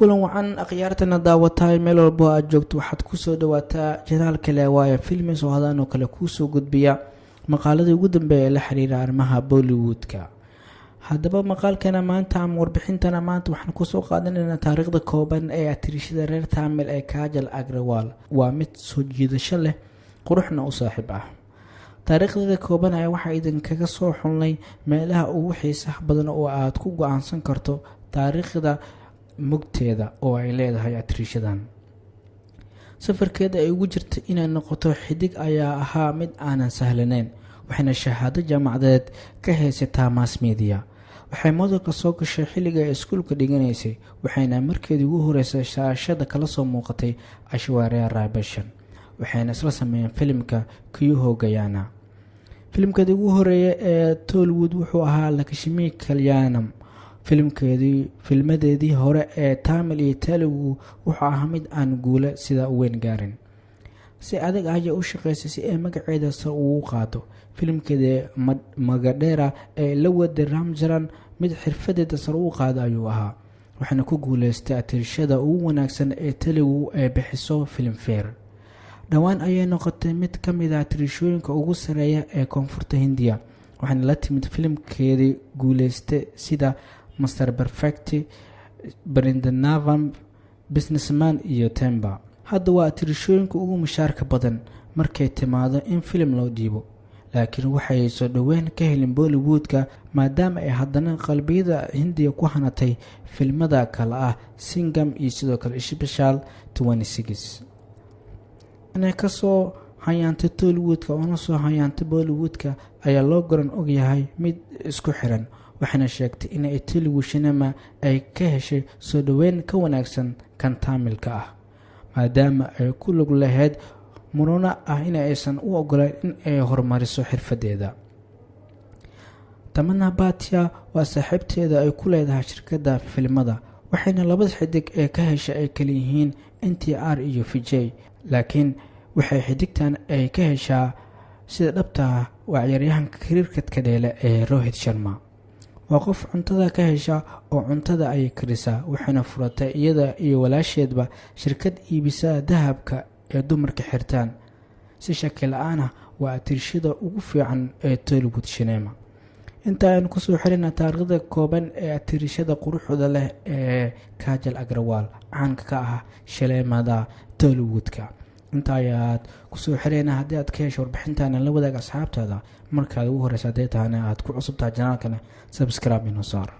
kulan wacan akhyaartana daawatay meel walbo aad joogto waxaad ku soo dhawaataa janaal kale waaye filmis oo hadaan oo kale ku soo gudbiya maqaaladii ugu dambeeyay ee la xiriira arrimaha Bollywoodka. haddaba maqaalkana maanta ama warbixintana maanta waxaan ku soo qaadanaynaa taariikhda kooban ee atirishada reer Tamil ee Kajal Agrawal. waa mid soo jiidasho leh, quruxna u saaxiib ah. taariikhda kooban ayaa waxaa idinkaga soo xulnay meelaha ugu xiisaha badan oo aad ku go'aansan karto taariikhda mugteeda oo ay leedahay atirishadan. safarkeeda ay ugu jirtay inay noqoto xidig ayaa ahaa mid aanan sahlanayn, waxayna shahaado jaamacadeed ka haysataa mass media. waxay modelka soo gashay xilliga ay iskuulka dhiganaysay, waxayna markeedii ugu horeysay shaashada kala soo muuqatay Aishwarya Rai Bachchan, waxayna isla sameeyeen filimka Kyuho Gayana. filimkeedii ugu horeeyay ee Tollywood wuxuu ahaa Lakshmi Kalyanam. filmadeedii hore ee Tamil iyo Telugu wuxuu ahaa mid aan guule sida weyn gaarin. si adag ayay u shaqeysay si ay magaceeda sare ugu qaado. filimkeeda Magadera ee la waday Ramcharan mid xirfadeeda sare u qaado ayuu ahaa, waxaana ku guuleystay atirishada ugu wanaagsan ee Telugu ee bixiso Filmfare. dhawaan ayay noqotay mid ka mid ah atirishooyinka ugu sareeya ee koonfurta Hindiya, waxaana la timid filimkeedii guuleystay sida Mr. Perfect, Brindavan, Businessman iyo Temba. hadda waa atirishooyinka ugu mushaarka badan markay timaado in filim loo dhiibo, laakiin waxay soo dhaweyn ka helin Bollywoodka maadaama ay haddana qalbiyada Hindiya ku hanatay filmada kale ah Singam iyo sidoo kale Special 26. inay kasoo hayaantay Tollywoodka oo soo hayaantay Bollywoodka ayaa loo garan og yahay mid isku xiran, waxayna sheegtay in ay Telugu cinema ay ka heshay soo dhaweyn ka wanaagsan kan Tamilka ah, maadaama ay ku lug lahayd muruna ah in aysan u ogolayn in ay horumariso xirfadeeda. Tamanna Bhatia waa saaxiibteeda ay ku leedahay shirkadda filimada, waxayna labada xidig ee ka heshay ay kala yihiin NTR iyo Vijay, laakiin waxay xidigtan ay ka heshaa sida dhabta ah waa ciyaaryahanka cricket-ka dheele ee Rohit Sharma. waa qof cuntada ka hesha oo cuntada ay karisaa, waxayna furatay iyada iyo walaasheedba shirkad iibisa dahabka ee dumarka xirtaan. si shaki la'aan ah waa atirishada ugu fiican ee Tollywood cinema. inta aynu kusoo xirina taariikhda kooban ee atirishada quruxda leh ee Kajal Agrawal, caanka ka ah shaleemada Tollywoodka. inta ayaad kusoo xirayna haddii aad ka hesho warbixintaana la wadaag asxaabtaada. markaad ugu horeysa haddii tahana aad ku cusubtahay janaalkana subscribe inoo saar.